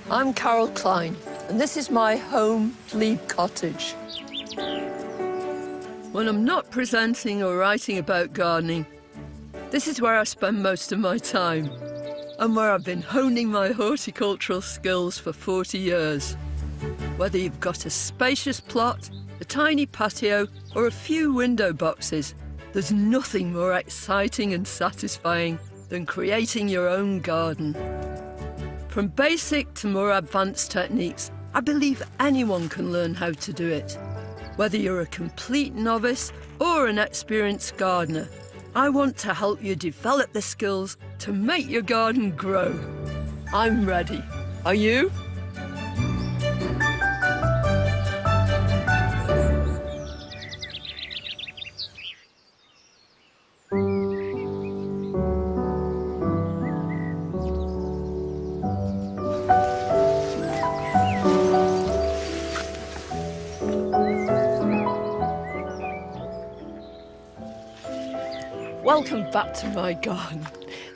I'm Carol Klein, and this is my home, Glebe Cottage. When I'm not presenting or writing about gardening, this is where I spend most of my time, and where I've been honing my horticultural skills for 40 years. Whether you've got a spacious plot, a tiny patio, or a few window boxes, there's nothing more exciting and satisfying than creating your own garden. From basic to more advanced techniques, I believe anyone can learn how to do it. Whether you're a complete novice or an experienced gardener, I want to help you develop the skills to make your garden grow. I'm ready. Are you? Welcome back to my garden.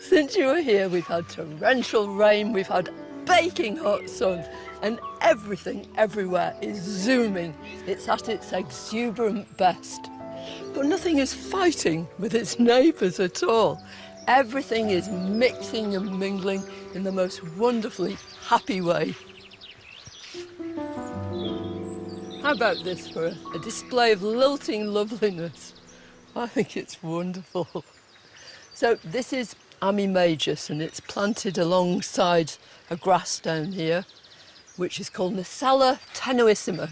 Since you were here, we've had torrential rain, we've had baking hot sun, and everything everywhere is zooming. It's at its exuberant best. But nothing is fighting with its neighbours at all. Everything is mixing and mingling in the most wonderfully happy way. How about this for a display of lilting loveliness? I think it's wonderful. So this is Ammi majus, and it's planted alongside a grass down here, which is called Nucella tenuissima.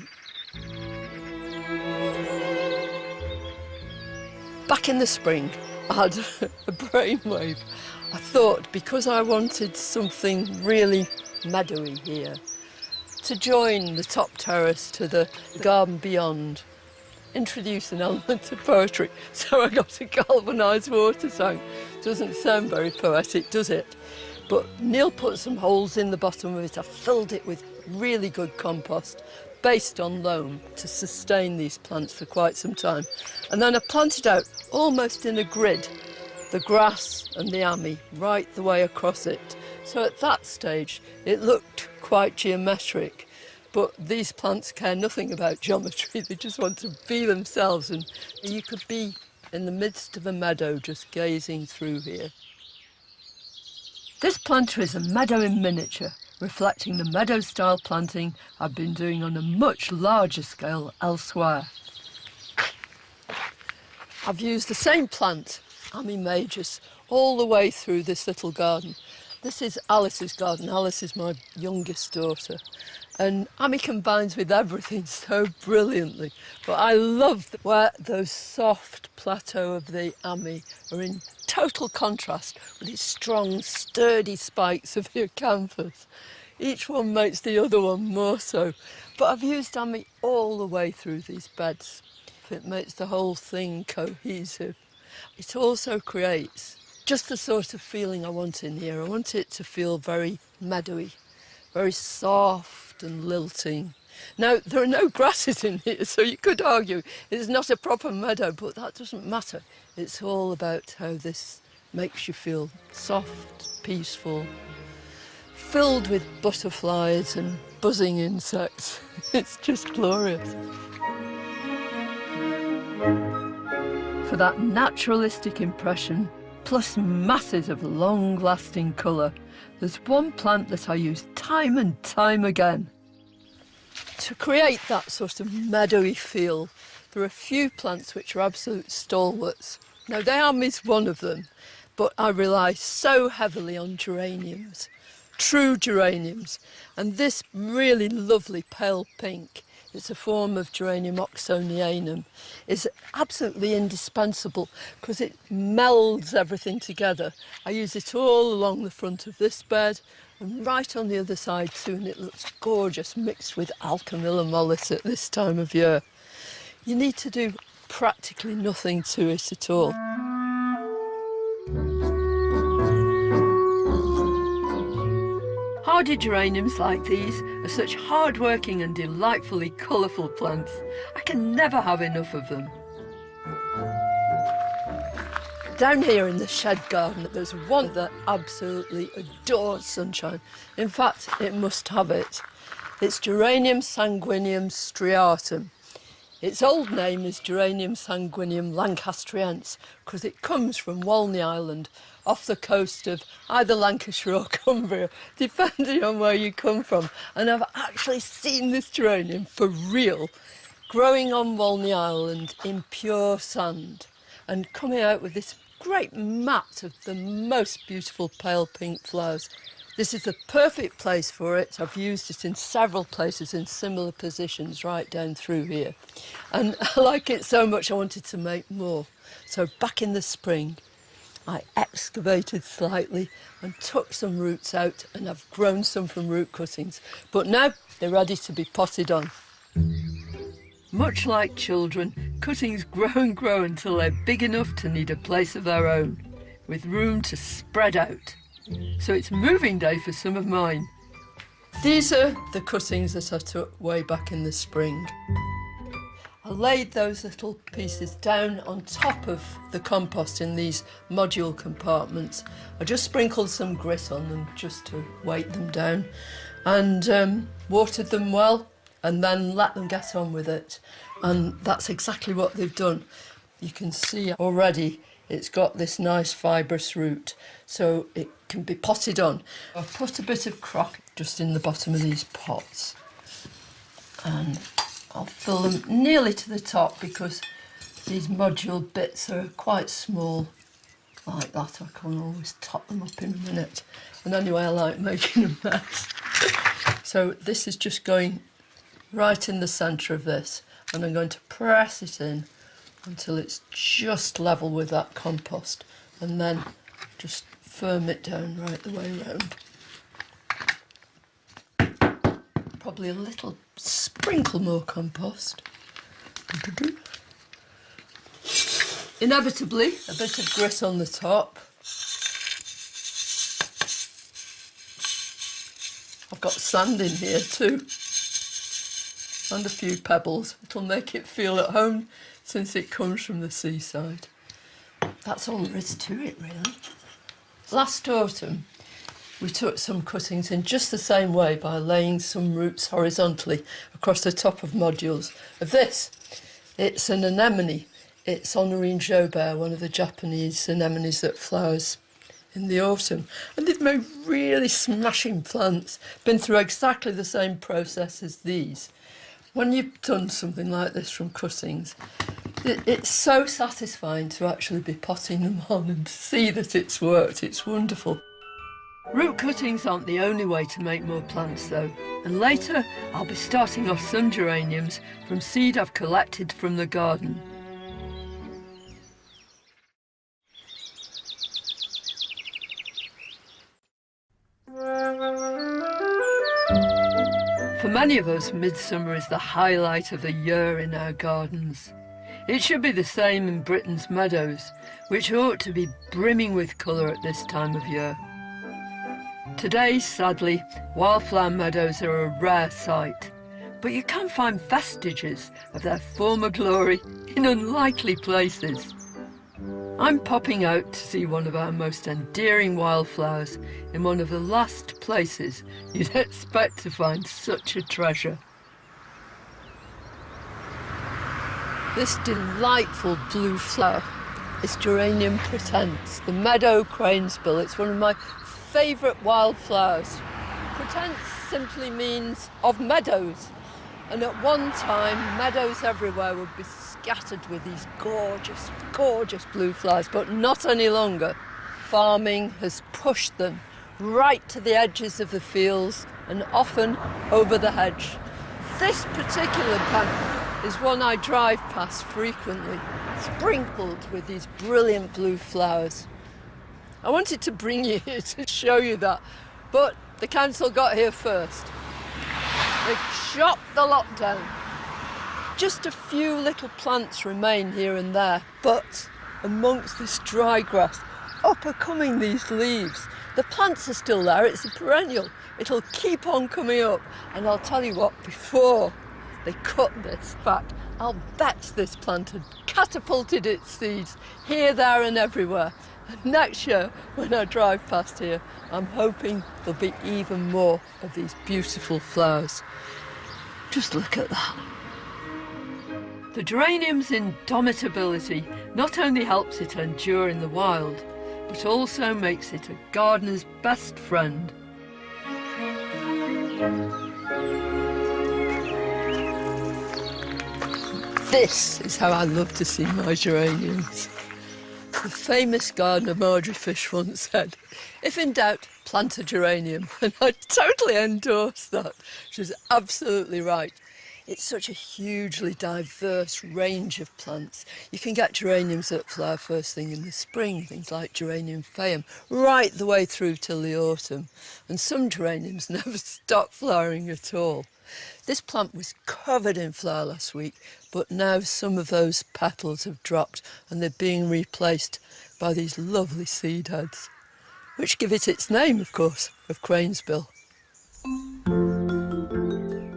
Back in the spring, I had a brainwave. I thought, because I wanted something really meadowy here, to join the top terrace to the garden beyond, introduce an element of poetry. So I got a galvanised water tank. Doesn't sound very poetic, does it? But Neil put some holes in the bottom of it. I filled it with really good compost based on loam to sustain these plants for quite some time. And then I planted out almost in a grid the grass and the Ammi right the way across it. So at that stage it looked quite geometric. But these plants care nothing about geometry, they just want to be themselves, and you could be in the midst of a meadow just gazing through here. This planter is a meadow in miniature, reflecting the meadow-style planting I've been doing on a much larger scale elsewhere. I've used the same plant, Ammi majus, all the way through this little garden. This is Alice's garden. Alice is my youngest daughter. And Ammi combines with everything so brilliantly. But I love where those soft plateau of the Ammi are in total contrast with its strong, sturdy spikes of the acanthus. Each one makes the other one more so. But I've used Ammi all the way through these beds. It makes the whole thing cohesive. It also creates just the sort of feeling I want in here. I want it to feel very meadowy, very soft and lilting. Now, there are no grasses in here, so you could argue it's not a proper meadow, but that doesn't matter. It's all about how this makes you feel soft, peaceful, filled with butterflies and buzzing insects. It's just glorious. For that naturalistic impression, plus masses of long-lasting colour, there's one plant that I use time and time again. To create that sort of meadowy feel, there are a few plants which are absolute stalwarts. Now, the Ammi is one of them, but I rely so heavily on geraniums, true geraniums. And this really lovely pale pink, it's a form of Geranium oxonianum, is absolutely indispensable because it melds everything together. I use it all along the front of this bed and right on the other side too, and it looks gorgeous mixed with Alchemilla mollis at this time of year. You need to do practically nothing to it at all. Hardy geraniums like these are such hard-working and delightfully colourful plants. I can never have enough of them. Down here in the shed garden, there's one that absolutely adores sunshine. In fact, it must have it. It's Geranium sanguineum striatum. Its old name is Geranium sanguineum lancastriense because it comes from Walney Island off the coast of either Lancashire or Cumbria, depending on where you come from. And I've actually seen this geranium for real, growing on Walney Island in pure sand and coming out with this great mat of the most beautiful pale pink flowers. This is the perfect place for it. I've used it in several places in similar positions right down through here. And I like it so much I wanted to make more. So back in the spring, I excavated slightly and took some roots out, and I've grown some from root cuttings. But now they're ready to be potted on. Much like children, cuttings grow and grow until they're big enough to need a place of their own, with room to spread out. So it's moving day for some of mine. These are the cuttings that I took way back in the spring. I laid those little pieces down on top of the compost in these module compartments. I just sprinkled some grit on them just to weight them down and watered them well and then let them get on with it. And that's exactly what they've done. You can see already it's got this nice fibrous root, so it can be potted on. I've put a bit of crock just in the bottom of these pots and I'll fill them nearly to the top because these module bits are quite small like that. I can always top them up in a minute. And anyway, I like making a mess. So this is just going right in the centre of this, and I'm going to press it in until it's just level with that compost, and then just firm it down right the way around. Probably a little sprinkle more compost. Inevitably, a bit of grit on the top. I've got sand in here too, and a few pebbles. It'll make it feel at home since it comes from the seaside. That's all there is to it, really. Last autumn, we took some cuttings in just the same way by laying some roots horizontally across the top of modules of this. It's an anemone. It's Honorine Jobert, one of the Japanese anemones that flowers in the autumn. And they've made really smashing plants, been through exactly the same process as these. When you've done something like this from cuttings, it's so satisfying to actually be potting them on and see that it's worked. It's wonderful. Root cuttings aren't the only way to make more plants though, and later I'll be starting off some geraniums from seed I've collected from the garden. For many of us, midsummer is the highlight of the year in our gardens. It should be the same in Britain's meadows, which ought to be brimming with colour at this time of year. Today, sadly, wildflower meadows are a rare sight, but you can find vestiges of their former glory in unlikely places. I'm popping out to see one of our most endearing wildflowers in one of the last places you'd expect to find such a treasure. This delightful blue flower is Geranium pretense, the meadow cranesbill. It's one of my favourite wildflowers. Pretense simply means of meadows, and at one time meadows everywhere would be scattered with these gorgeous, gorgeous blue flowers, but not any longer. Farming has pushed them right to the edges of the fields and often over the hedge. This particular bank is one I drive past frequently, sprinkled with these brilliant blue flowers. I wanted to bring you here to show you that, but the council got here first. They've chopped the lot down. Just a few little plants remain here and there, but amongst this dry grass, up are coming these leaves. The plants are still there, it's a perennial. It'll keep on coming up, and I'll tell you what, before they cut this back, I'll bet this plant had catapulted its seeds here, there and everywhere. And next year, when I drive past here, I'm hoping there'll be even more of these beautiful flowers. Just look at that. The geranium's indomitability not only helps it endure in the wild, but also makes it a gardener's best friend. This is how I love to see my geraniums. The famous gardener Marjorie Fish once said, "If in doubt, plant a geranium," and I totally endorse that. She was absolutely right. It's such a hugely diverse range of plants. You can get geraniums that flower first thing in the spring, things like geranium phaeum, right the way through till the autumn. And some geraniums never stop flowering at all. This plant was covered in flower last week, but now some of those petals have dropped and they're being replaced by these lovely seed heads, which give it its name, of course, of cranesbill.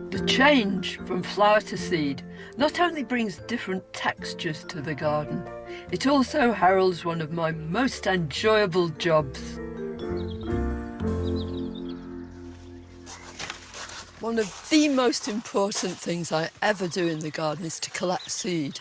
The change from flower to seed not only brings different textures to the garden, it also heralds one of my most enjoyable jobs. One of the most important things I ever do in the garden is to collect seed.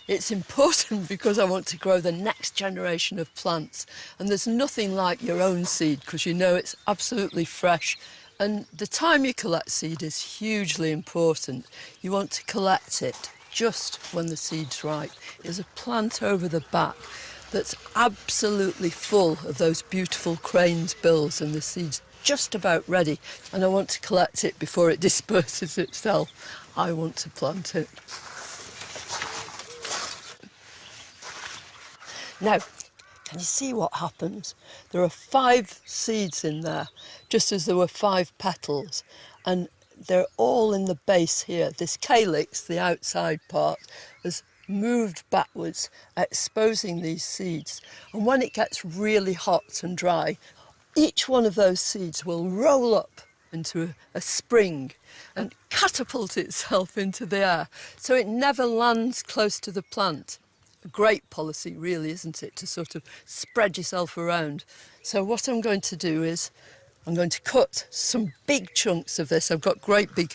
It's important because I want to grow the next generation of plants, and there's nothing like your own seed because you know it's absolutely fresh. And the time you collect seed is hugely important. You want to collect it just when the seed's ripe. There's a plant over the back that's absolutely full of those beautiful crane's bills, and the seed's just about ready, and I want to collect it before it disperses itself. I want to plant it. Now, can you see what happens? There are 5 seeds in there, just as there were 5 petals, and they're all in the base here. This calyx, the outside part, has moved backwards, exposing these seeds. And when it gets really hot and dry, each one of those seeds will roll up into a spring and catapult itself into the air, so it never lands close to the plant. A great policy, really, isn't it, to sort of spread yourself around. So what I'm going to do is I'm going to cut some big chunks of this. I've got great big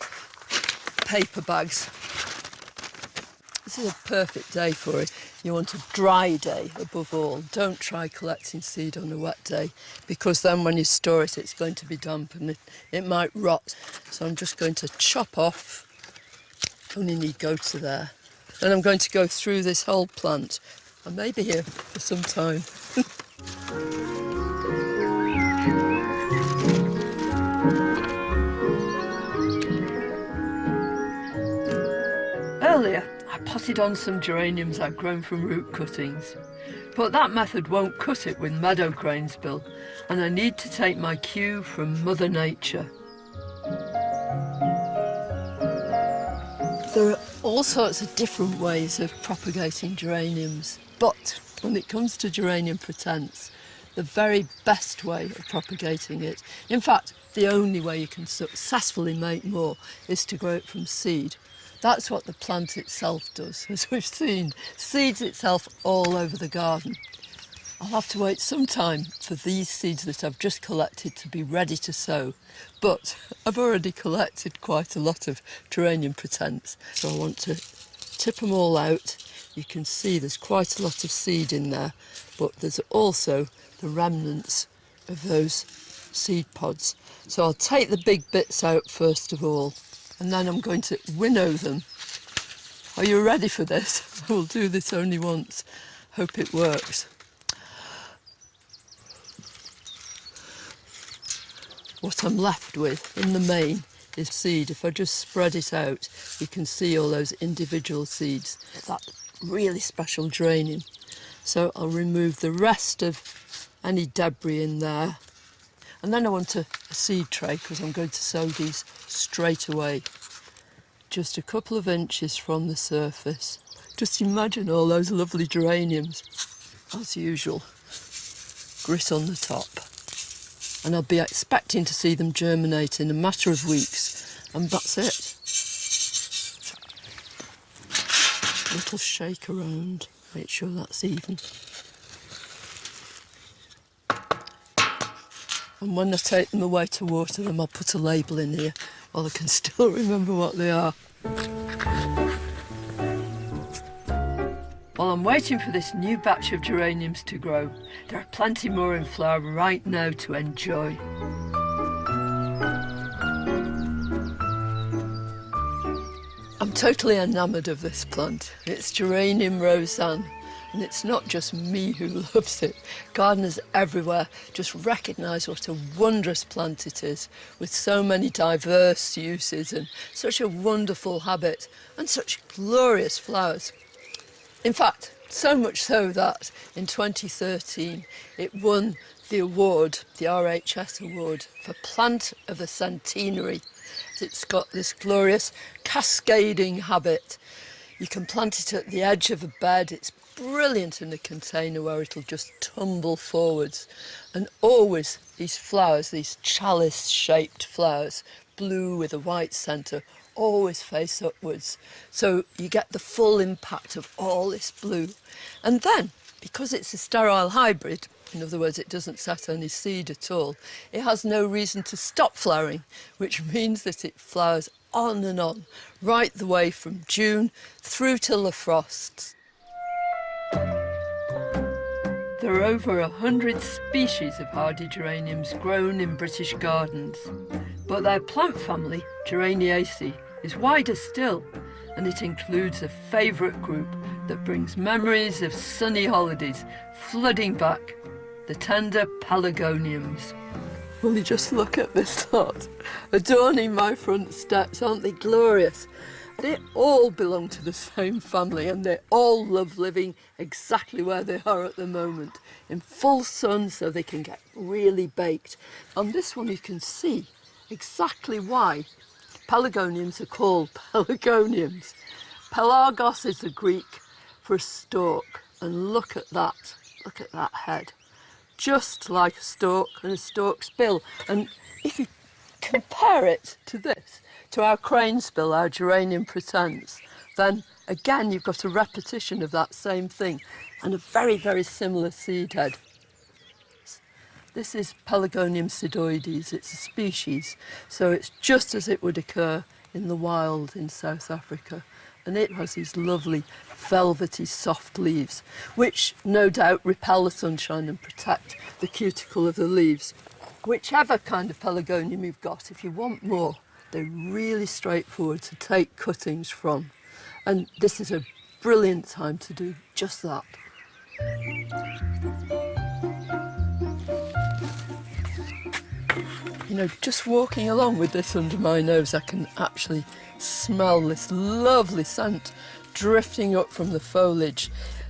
paper bags. This is a perfect day for it. You want a dry day above all. Don't try collecting seed on a wet day, because then when you store it, it's going to be damp and it might rot. So I'm just going to chop off, only need go to there. And I'm going to go through this whole plant. I may be here for some time. Earlier, I potted on some geraniums I'd grown from root cuttings, but that method won't cut it with meadow cranesbill, and I need to take my cue from Mother Nature. There are all sorts of different ways of propagating geraniums, but when it comes to geranium pretense, the very best way of propagating it, in fact, the only way you can successfully make more, is to grow it from seed. That's what the plant itself does, as we've seen, seeds itself all over the garden. I'll have to wait some time for these seeds that I've just collected to be ready to sow, but I've already collected quite a lot of geranium pretense, so I want to tip them all out. You can see there's quite a lot of seed in there, but there's also the remnants of those seed pods. So I'll take the big bits out first of all, and then I'm going to winnow them. Are you ready for this? I will do this only once. Hope it works. What I'm left with, in the main, is seed. If I just spread it out, you can see all those individual seeds. That really special geranium. So I'll remove the rest of any debris in there. And then I want a seed tray, because I'm going to sow these straight away. Just a couple of inches from the surface. Just imagine all those lovely geraniums. As usual, grit on the top. And I'll be expecting to see them germinate in a matter of weeks. And that's it. little shake around, make sure that's even. And when I take them away to water them, I'll put a label in here while I can still remember what they are. While I'm waiting for this new batch of geraniums to grow, there are plenty more in flower right now to enjoy. I'm totally enamoured of this plant. It's Geranium Roseanne, and it's not just me who loves it. Gardeners everywhere just recognise what a wondrous plant it is, with so many diverse uses and such a wonderful habit and such glorious flowers. In fact, so much so that in 2013 it won the award, the RHS award, for Plant of the Centenary. It's got this glorious cascading habit. You can plant it at the edge of a bed. It's brilliant in a container where it'll just tumble forwards. And always these flowers, these chalice-shaped flowers, blue with a white centre, always face upwards. So you get the full impact of all this blue. And then, because it's a sterile hybrid, in other words, it doesn't set any seed at all, it has no reason to stop flowering, which means that it flowers on and on, right the way from June through till the frosts. There are over 100 species of hardy geraniums grown in British gardens, but their plant family, Geraniaceae, is wider still, and it includes a favourite group that brings memories of sunny holidays flooding back, the tender pelargoniums. Will you just look at this lot, adorning my front steps, aren't they glorious? They all belong to the same family, and they all love living exactly where they are at the moment, in full sun so they can get really baked. On this one you can see exactly why pelargoniums are called pelargoniums. Pelargos is the Greek for a stalk, and look at that head. Just like a stalk and a stalk's bill. And if you compare it to this, to our crane's bill, our geranium pretence, then again you've got a repetition of that same thing and a very, very similar seed head. This is Pelargonium sidoides. It's a species, so it's just as it would occur in the wild in South Africa. And it has these lovely velvety soft leaves, which no doubt repel the sunshine and protect the cuticle of the leaves. Whichever kind of pelargonium you've got, if you want more, they're really straightforward to take cuttings from. And this is a brilliant time to do just that. You know, just walking along with this under my nose, I can actually smell this lovely scent drifting up from the foliage.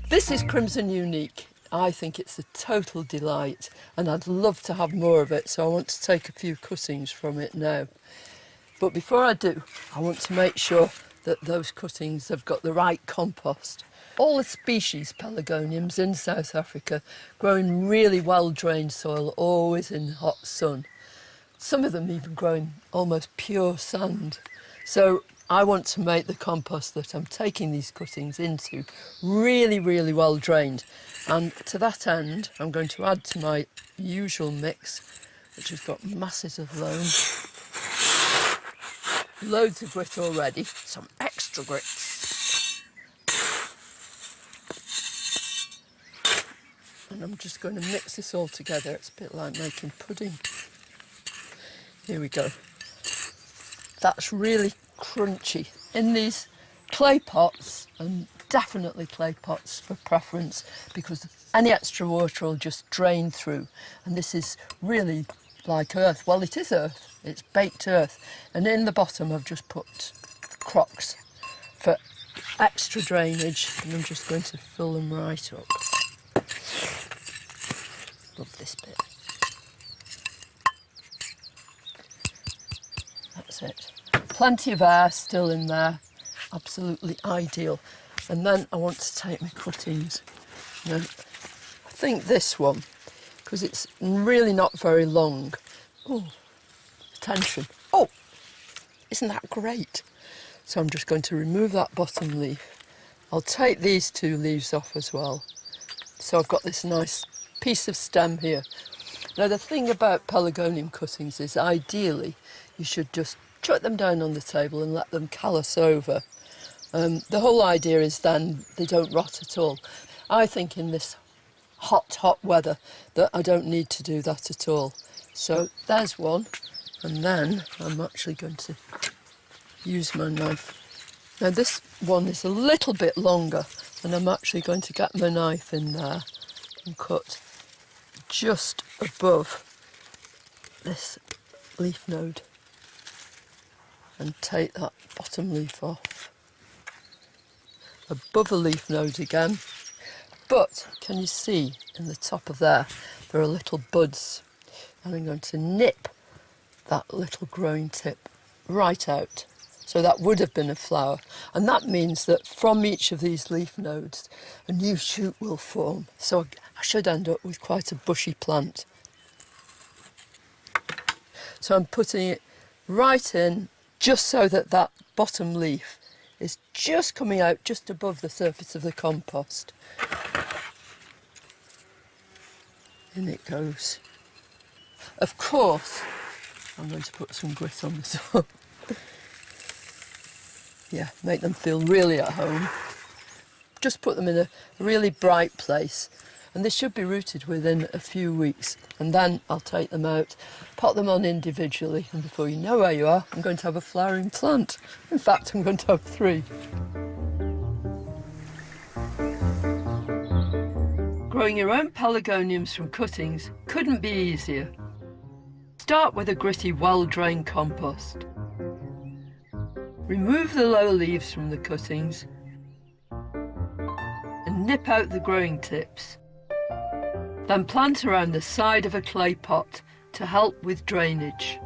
This is Crimson Unique. I think it's a total delight, and I'd love to have more of it, so I want to take a few cuttings from it now. But before I do, I want to make sure that those cuttings have got the right compost. All the species pelargoniums in South Africa grow in really well-drained soil, always in hot sun. Some of them even grow in almost pure sand. So I want to make the compost that I'm taking these cuttings into really, really well drained. And to that end, I'm going to add to my usual mix, which has got masses of loam, loads of grit already, some extra grits. And I'm just going to mix this all together. It's a bit like making pudding. Here we go. That's really crunchy. In these clay pots, and definitely clay pots for preference, because any extra water will just drain through. And this is really like earth. Well, it is earth. It's baked earth. And in the bottom I've just put crocks for extra drainage, and I'm just going to fill them right up. Love this bit. That's it. Plenty of air still in there, absolutely ideal. And then I want to take my cuttings. Now, I think this one, because it's really not very long. Oh, attention. Oh, isn't that great? So I'm just going to remove that bottom leaf I'll take these 2 leaves off as well. So I've got this nice piece of stem here. Now the thing about pelargonium cuttings is ideally you should just chuck them down on the table and let them callus over. The whole idea is then they don't rot at all. I think in this hot weather that I don't need to do that at all. So there's one, and then I'm actually going to use my knife. Now this one is a little bit longer, and I'm actually going to get my knife in there and cut just above this leaf node and take that bottom leaf off. Above a leaf node again. But can you see in the top of there are little buds, and I'm going to nip that little growing tip right out. So that would have been a flower, and that means that from each of these leaf nodes a new shoot will form. So I should end up with quite a bushy plant. So I'm putting it right in just so that that bottom leaf is just coming out just above the surface of the compost. In it goes. Of course, I'm going to put some grit on this one. Yeah, make them feel really at home. Just put them in a really bright place, and they should be rooted within a few weeks. And then I'll take them out, pot them on individually, and before you know where you are, I'm going to have a flowering plant. In fact, I'm going to have 3. Growing your own pelargoniums from cuttings couldn't be easier. Start with a gritty, well-drained compost. Remove the lower leaves from the cuttings and nip out the growing tips. Then plant around the side of a clay pot to help with drainage.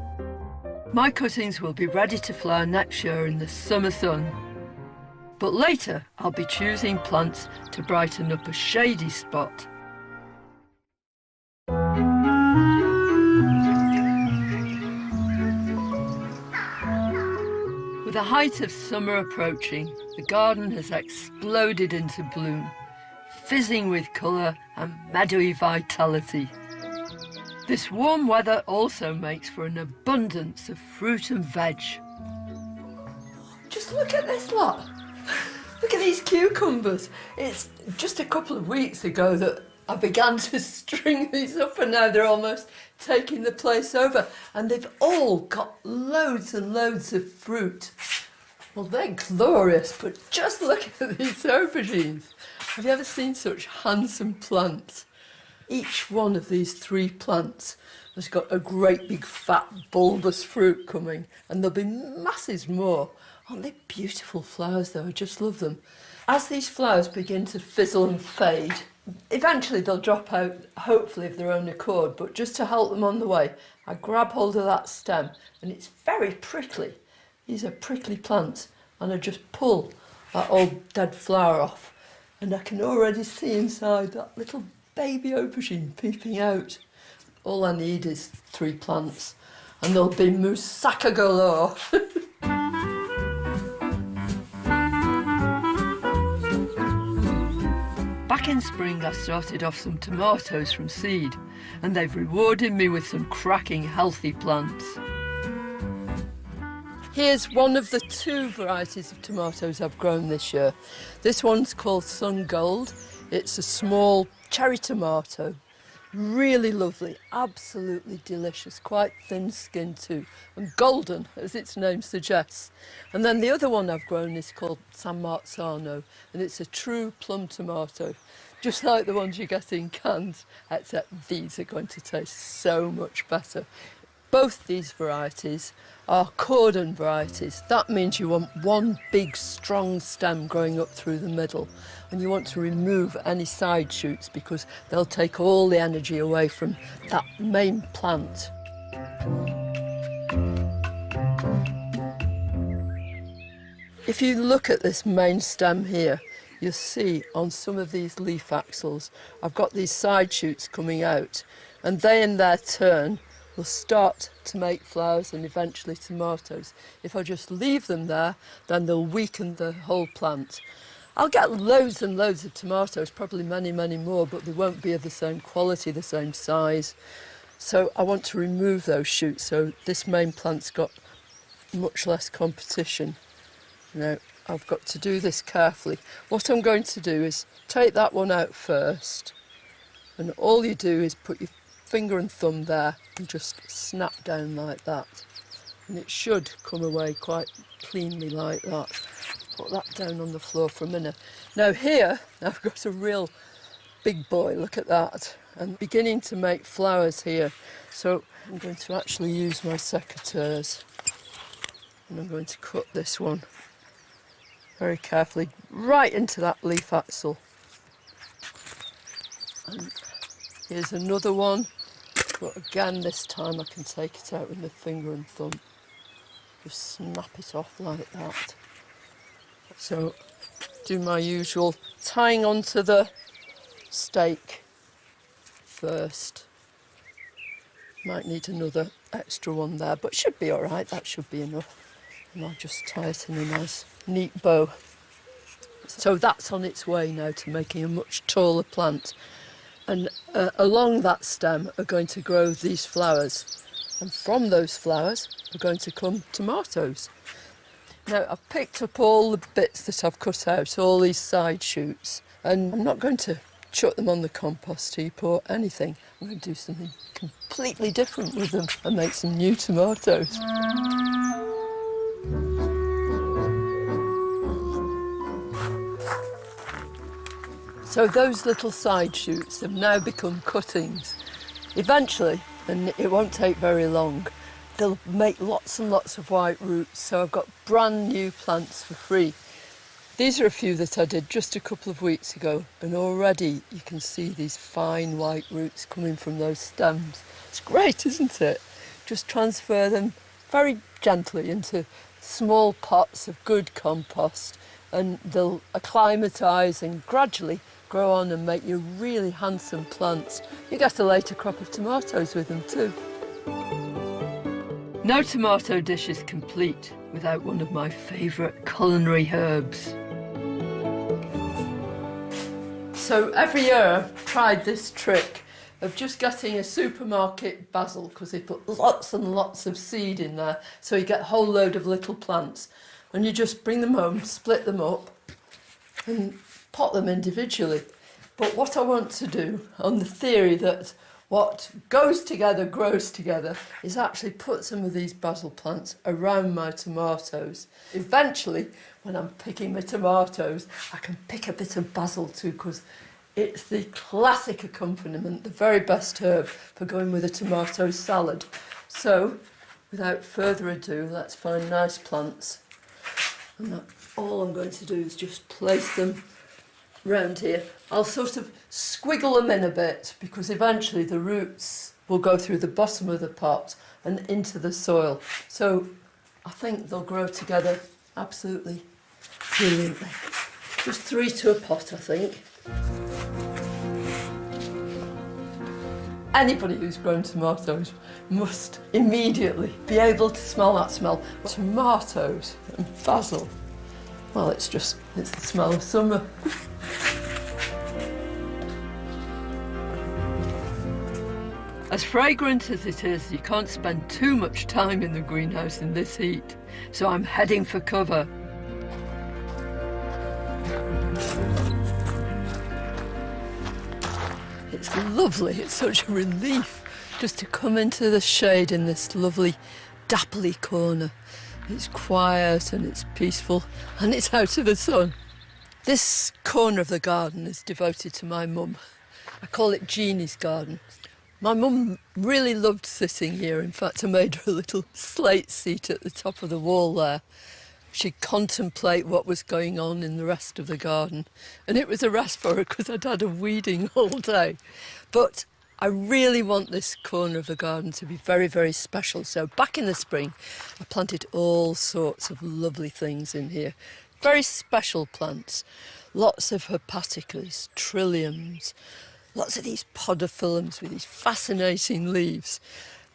My cuttings will be ready to flower next year in the summer sun. But later I'll be choosing plants to brighten up a shady spot. With the height of summer approaching, the garden has exploded into bloom, fizzing with colour and meadowy vitality. This warm weather also makes for an abundance of fruit and veg. Just look at this lot. Look at these cucumbers. It's just a couple of weeks ago that I began to string these up, and now they're almost taking the place over, and they've all got loads and loads of fruit. Well, they're glorious, but just look at these aubergines. Have you ever seen such handsome plants? Each one of these 3 plants has got a great big fat bulbous fruit coming, and there'll be masses more. Aren't they beautiful flowers though? I just love them. As these flowers begin to fizzle and fade, eventually they'll drop out, hopefully of their own accord, but just to help them on the way, I grab hold of that stem, and it's very prickly. These are prickly plants, and I just pull that old dead flower off, and I can already see inside that little baby aubergine peeping out. All I need is 3 plants, and there'll be moussaka galore. Back in spring I started off some tomatoes from seed, and they've rewarded me with some cracking healthy plants. Here's one of the 2 varieties of tomatoes I've grown this year. This one's called Sun Gold. It's a small cherry tomato. Really lovely, absolutely delicious, quite thin-skinned too, and golden, as its name suggests. And then the other one I've grown is called San Marzano, and it's a true plum tomato, just like the ones you get in cans, except these are going to taste so much better. Both these varieties are cordon varieties. That means you want one big strong stem growing up through the middle, and you want to remove any side shoots because they'll take all the energy away from that main plant. If you look at this main stem here, you'll see on some of these leaf axils I've got these side shoots coming out, and they in their turn will start to make flowers and eventually tomatoes. If I just leave them there, then they'll weaken the whole plant. I'll get loads and loads of tomatoes, probably many, many more, but they won't be of the same quality, the same size. So I want to remove those shoots, so this main plant's got much less competition. Now, I've got to do this carefully. What I'm going to do is take that one out first, and all you do is put your finger and thumb there and just snap down like that. And it should come away quite cleanly like that. Put that down on the floor for a minute. Now here, I've got a real big boy, look at that. And beginning to make flowers here. So I'm going to actually use my secateurs. And I'm going to cut this one very carefully right into that leaf axil. And here's another one, but again this time I can take it out with my finger and thumb. Just snap it off like that. So do my usual tying onto the stake first. Might need another extra one there, but should be all right, that should be enough. And I'll just tie it in a nice neat bow. So that's on its way now to making a much taller plant. And along that stem are going to grow these flowers. And from those flowers are going to come tomatoes. Now I've picked up all the bits that I've cut out, all these side shoots, and I'm not going to chuck them on the compost heap or anything. I'm going to do something completely different with them and make some new tomatoes. So those little side shoots have now become cuttings. Eventually, and it won't take very long, they'll make lots and lots of white roots, so I've got brand new plants for free. These are a few that I did just a couple of weeks ago, and already you can see these fine white roots coming from those stems. It's great, isn't it? Just transfer them very gently into small pots of good compost, and they'll acclimatise and gradually grow on and make you really handsome plants. You get a later crop of tomatoes with them too. No tomato dish is complete without one of my favourite culinary herbs. So every year I've tried this trick of just getting a supermarket basil, because they put lots and lots of seed in there, so you get a whole load of little plants, and you just bring them home, split them up and pot them individually. But what I want to do, on the theory that what goes together grows together, is actually put some of these basil plants around my tomatoes. Eventually, when I'm picking my tomatoes, I can pick a bit of basil too, because it's the classic accompaniment, the very best herb for going with a tomato salad. So, without further ado, let's find nice plants. And all I'm going to do is just place them round here. I'll sort of squiggle them in a bit, because eventually the roots will go through the bottom of the pot and into the soil. So I think they'll grow together absolutely brilliantly. Just 3 to a pot, I think. Anybody who's grown tomatoes must immediately be able to smell that smell. Tomatoes and basil. Well, it's the smell of summer. As fragrant as it is, you can't spend too much time in the greenhouse in this heat, so I'm heading for cover. It's lovely, it's such a relief just to come into the shade in this lovely dappley corner. It's quiet and it's peaceful and it's out of the sun. This corner of the garden is devoted to my mum. I call it Jeannie's garden. My mum really loved sitting here. In fact, I made her a little slate seat at the top of the wall there. She'd contemplate what was going on in the rest of the garden. And it was a rest for her because I'd had a weeding all day. But I really want this corner of the garden to be very, very special. So back in the spring, I planted all sorts of lovely things in here. Very special plants. Lots of hepaticas, trilliums, lots of these podophyllums with these fascinating leaves,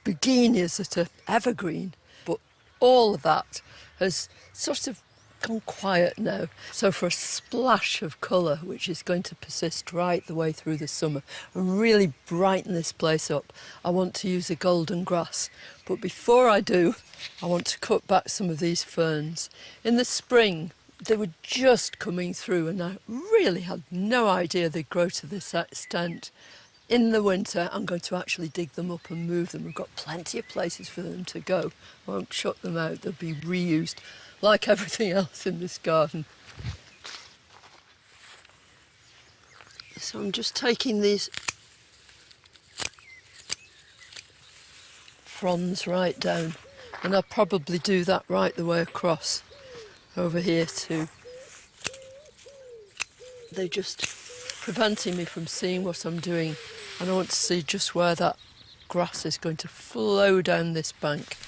begonias that are evergreen. But all of that has sort of gone quiet now. So for a splash of colour, which is going to persist right the way through the summer and really brighten this place up, I want to use a golden grass. But before I do, I want to cut back some of these ferns. In the spring, they were just coming through and I really had no idea they'd grow to this extent. In the winter, I'm going to actually dig them up and move them. We've got plenty of places for them to go. I won't shut them out, they'll be reused like everything else in this garden. So I'm just taking these fronds right down, and I'll probably do that right the way across over here too. They're just preventing me from seeing what I'm doing, and I want to see just where that grass is going to flow down this bank.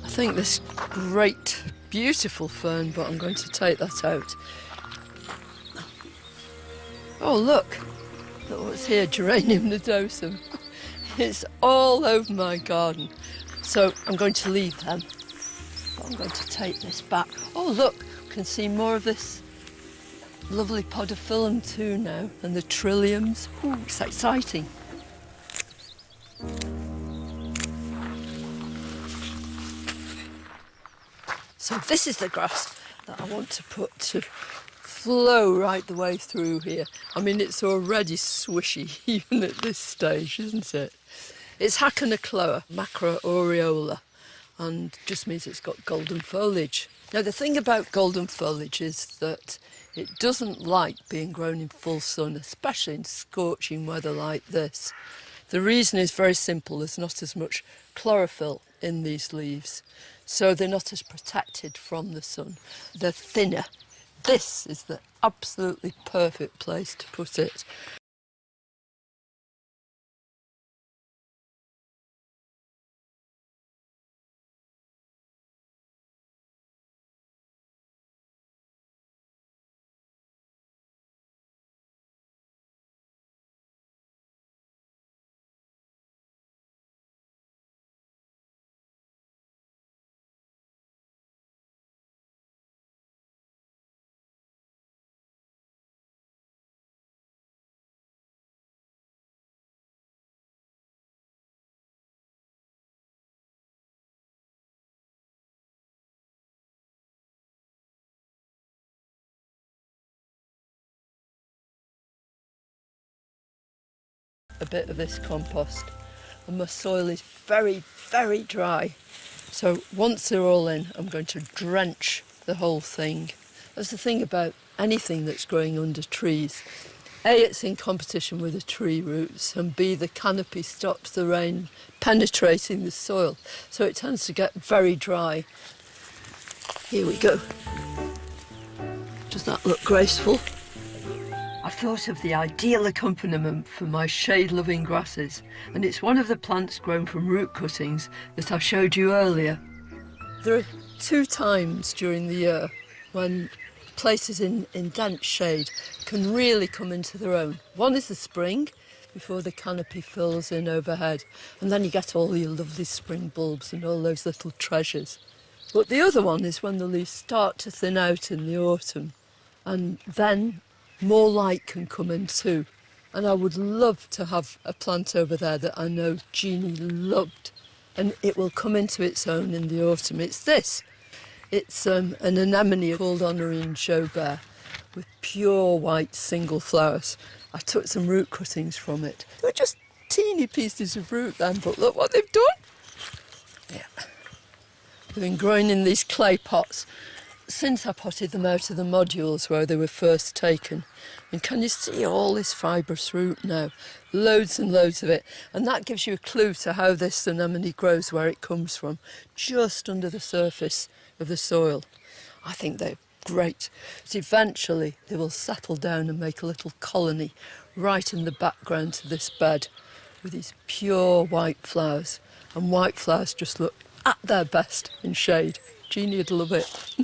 I think this great, beautiful fern, but I'm going to take that out. Oh look, look what's here, geranium nodosum. It's all over my garden. So I'm going to leave them, but I'm going to take this back. Oh look, you can see more of this lovely podophyllum too now, and the trilliums. Ooh, it's exciting. So this is the grass that I want to put to flow right the way through here. I mean, it's already swishy even at this stage, isn't it? It's Hacanacloa macroaureola, and just means it's got golden foliage. Now the thing about golden foliage is that it doesn't like being grown in full sun, especially in scorching weather like this. The reason is very simple, there's not as much chlorophyll in these leaves, so they're not as protected from the sun. They're thinner. This is the absolutely perfect place to put it. A bit of this compost, and my soil is very, very dry. So once they're all in, I'm going to drench the whole thing. That's the thing about anything that's growing under trees. A, it's in competition with the tree roots, and B, the canopy stops the rain penetrating the soil, so it tends to get very dry. Here we go. Does that look graceful? I've thought of the ideal accompaniment for my shade-loving grasses, and it's one of the plants grown from root cuttings that I showed you earlier. There are 2 times during the year when places in dense shade can really come into their own. One is the spring, before the canopy fills in overhead, and then you get all your lovely spring bulbs and all those little treasures. But the other one is when the leaves start to thin out in the autumn, and then more light can come in too. And I would love to have a plant over there that I know Jeannie loved, and it will come into its own in the autumn. It's this. It's an anemone called Honorine Jaubert with pure white single flowers. I took some root cuttings from it. They were just teeny pieces of root then, but look what they've done. Yeah. They've been growing in these clay pots since I potted them out of the modules where they were first taken. And can you see all this fibrous root now? Loads and loads of it. And that gives you a clue to how this anemone grows, where it comes from, just under the surface of the soil. I think they're great. But eventually they will settle down and make a little colony right in the background to this bed with these pure white flowers. And white flowers just look at their best in shade. Jeannie would love it.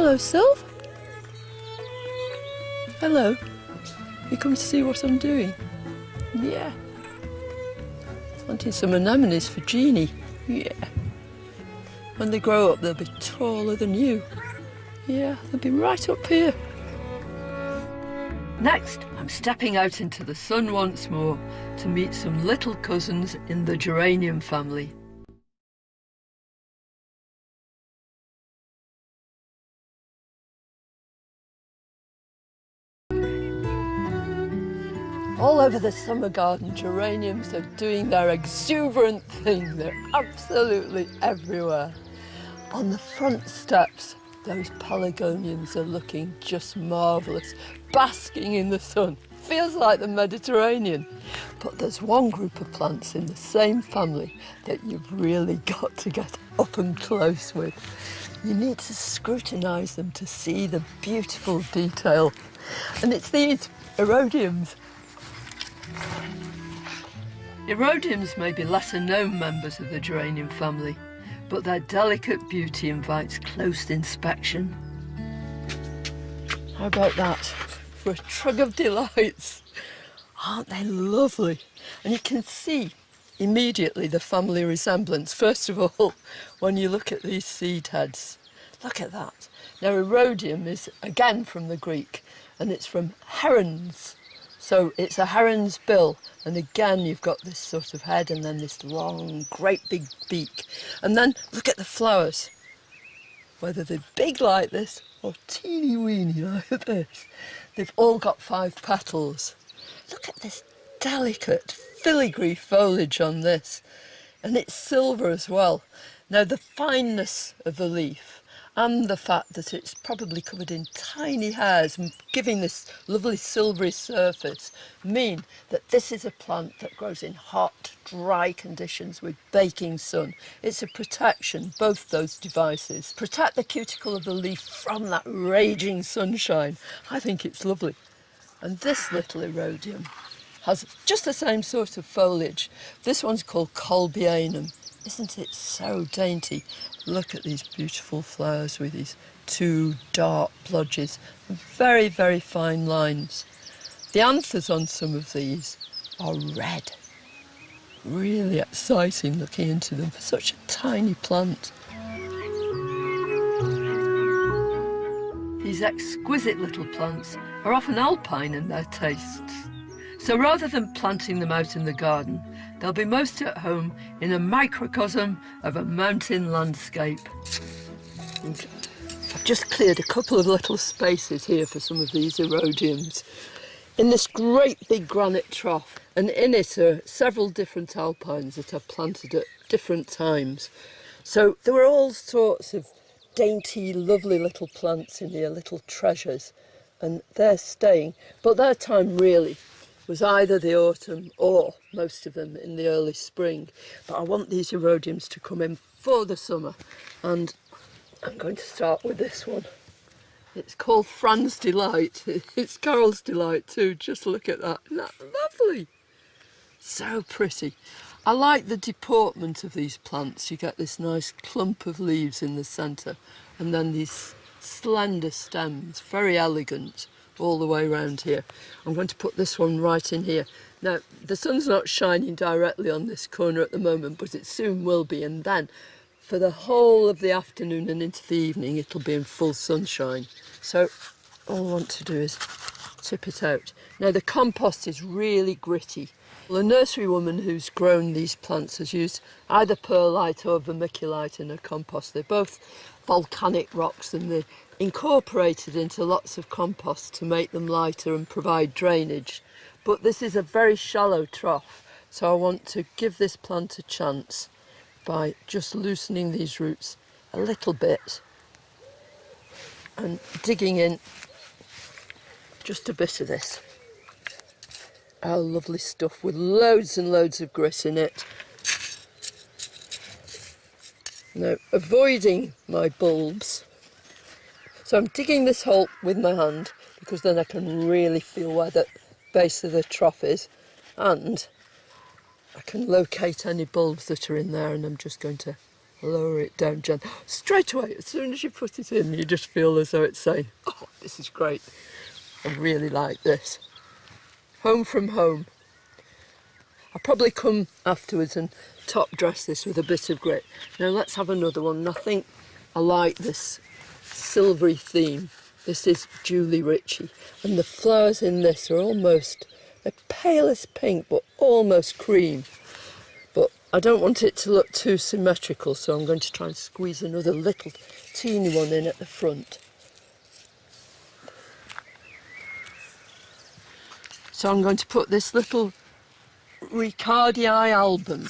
Hello, Sylv. Hello. You come to see what I'm doing? Yeah. Planting some anemones for Jeannie. Yeah. When they grow up, they'll be taller than you. Yeah, they'll be right up here. Next, I'm stepping out into the sun once more to meet some little cousins in the geranium family. All over the summer garden, geraniums are doing their exuberant thing. They're absolutely everywhere. On the front steps, those pelargoniums are looking just marvellous, basking in the sun. Feels like the Mediterranean. But there's one group of plants in the same family that you've really got to get up and close with. You need to scrutinise them to see the beautiful detail. And it's these erodiums. Erodiums may be lesser known members of the geranium family, but their delicate beauty invites close inspection. How about that for a trug of delights? Aren't they lovely? And you can see immediately the family resemblance. First of all, when you look at these seed heads, look at that. Now, erodium is again from the Greek, and it's from herons. So it's a heron's bill, and again you've got this sort of head and then this long, great big beak. And then look at the flowers, whether they're big like this or teeny weeny like this. They've all got 5 petals. Look at this delicate filigree foliage on this, and it's silver as well. Now, the fineness of the leaf and the fact that it's probably covered in tiny hairs and giving this lovely silvery surface mean that this is a plant that grows in hot, dry conditions with baking sun. It's a protection, both those devices. Protect the cuticle of the leaf from that raging sunshine. I think it's lovely. And this little erodium has just the same sort of foliage. This one's called Colbianum. Isn't it so dainty? Look at these beautiful flowers with these 2 dark blotches, very, very fine lines. The anthers on some of these are red. Really exciting looking into them for such a tiny plant. These exquisite little plants are often alpine in their tastes. So rather than planting them out in the garden, they'll be most at home in a microcosm of a mountain landscape. And I've just cleared a couple of little spaces here for some of these erodiums. In this great big granite trough, and in it are several different alpines that I've planted at different times. So there were all sorts of dainty, lovely little plants in here, little treasures, and they're staying. But their time really was either the autumn or most of them in the early spring. But I want these erodiums to come in for the summer, and I'm going to start with this one. It's called Fran's Delight. It's Carol's delight too. Just look at that. Isn't that lovely? So pretty. I like the deportment of these plants. You get this nice clump of leaves in the centre, and then these slender stems, very elegant all the way around here. I'm going to put this one right in here. Now, the sun's not shining directly on this corner at the moment, but it soon will be, and then for the whole of the afternoon and into the evening it'll be in full sunshine. So all I want to do is tip it out. Now, the compost is really gritty. The nursery woman who's grown these plants has used either perlite or vermiculite in her compost. They're both volcanic rocks, and they're incorporated into lots of compost to make them lighter and provide drainage. But this is a very shallow trough, so I want to give this plant a chance by just loosening these roots a little bit and digging in just a bit of this. Oh, lovely stuff with loads and loads of grit in it. Now, avoiding my bulbs. So I'm digging this hole with my hand because then I can really feel where the base of the trough is, and I can locate any bulbs that are in there, and I'm just going to lower it down gently. Straight away, as soon as you put it in, you just feel as though it's saying, oh, this is great. I really like this. Home from home. I'll probably come afterwards and top dress this with a bit of grit. Now let's have another one. I think I like this silvery theme. This is Julie Ritchie, and the flowers in this are almost a palest pink, but almost cream. But I don't want it to look too symmetrical, so I'm going to try and squeeze another little teeny one in at the front. So I'm going to put this little Ricardii album.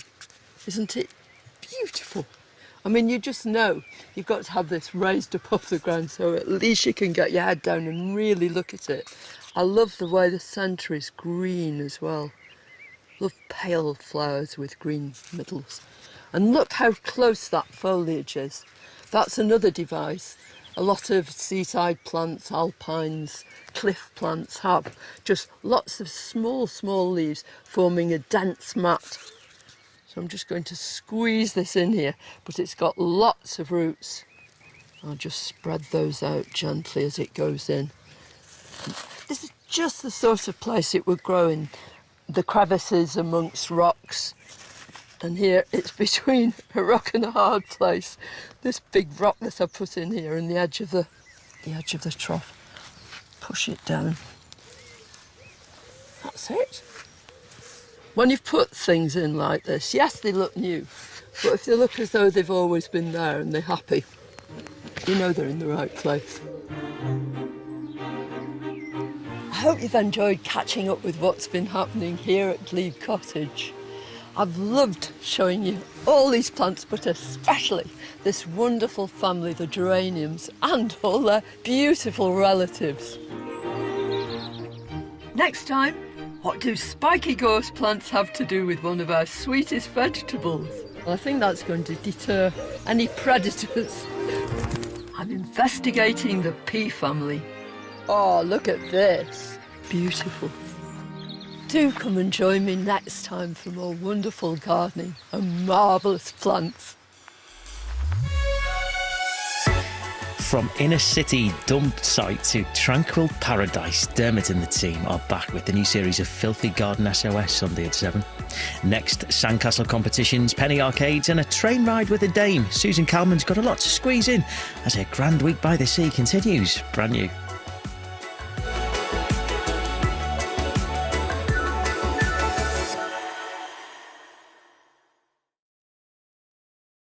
Isn't it beautiful? I mean, you just know you've got to have this raised up off the ground so at least you can get your head down and really look at it. I love the way the centre is green as well. Love pale flowers with green middles. And look how close that foliage is. That's another device. A lot of seaside plants, alpines, cliff plants have just lots of small, small leaves forming a dense mat. So I'm just going to squeeze this in here, but it's got lots of roots. I'll just spread those out gently as it goes in. This is just the sort of place it would grow in, the crevices amongst rocks. And here it's between a rock and a hard place. This big rock that I put in here and the edge of the trough. Push it down. That's it. When you've put things in like this, yes, they look new, but if they look as though they've always been there and they're happy, you know they're in the right place. I hope you've enjoyed catching up with what's been happening here at Glebe Cottage. I've loved showing you all these plants, but especially this wonderful family, the geraniums, and all their beautiful relatives. Next time, what do spiky gorse plants have to do with one of our sweetest vegetables? Well, I think that's going to deter any predators. I'm investigating the pea family. Oh, look at this. Beautiful. Do come and join me next time for more wonderful gardening and marvellous plants. From inner city dump site to tranquil paradise, Dermot and the team are back with the new series of Filthy Garden SOS Sunday at 7. Next, sandcastle competitions, penny arcades and a train ride with a dame. Susan Calman's got a lot to squeeze in as her grand week by the sea continues. Brand new.